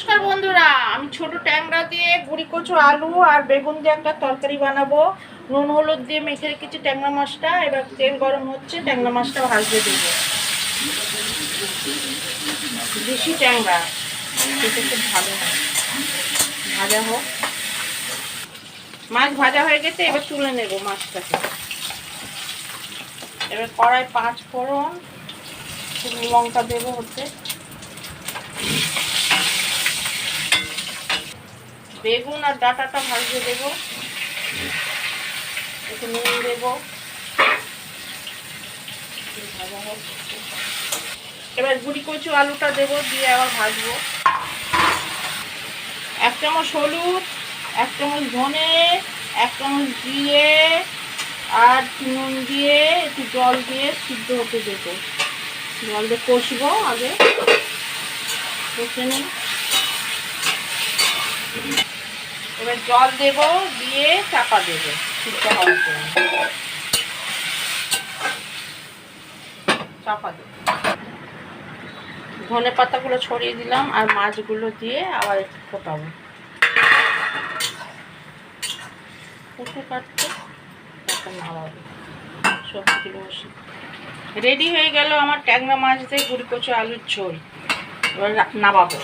নমস্কার বন্ধুরা, আমি ছোট ট্যাংরা দিয়ে গুঁড়ি কচু আলু আর বেগুন দিয়ে একটা তরকারি বানাবো। নুন হলুদ দিয়ে মেখে রেখেছি ট্যাংরা মাছটা। এবার তেল গরম হচ্ছে, ট্যাংরা মাছটা ভাজতে দেবো। দেশি ট্যাংরা খেতে খুব ভালো হয়। ভাজা হোক, মাছ ভাজা হয়ে গেছে, এবার তুলে নেব মাছটাকে। এবার কড়াই 5 ফোড়ন, লঙ্কা দেবো হচ্ছে, বেগুন আর ডাঁটাটা ভাজতে দেবো, একটু নুন দেবো। এবার গুঁড়ি কচু আলুটা দেবো, দিয়ে আবার ভাজবো। 1 চামচ হলুদ, 1 চামচ ধনে, 1 চামচ দিয়ে আর নুন দিয়ে একটু জল দিয়ে সিদ্ধ হতে দেবো। জল দিয়ে কষবো, আগে কষে নিই। এবার জল দেব, দিয়ে চাপা দেবো সিদ্ধ হওয়ার জন্য। চাপা দেবো, ধনে পাতাগুলো ছড়িয়ে দিলাম আর মাছগুলো দিয়ে আবার একটু ফোটাবো। ফুটে কাটতে নামাবো, সবজিগুলো বসে। রেডি হয়ে গেল আমার ট্যাংরা মাছ দিয়ে গুঁড়ি কচু আলুর ঝোল। এবার নামাবো।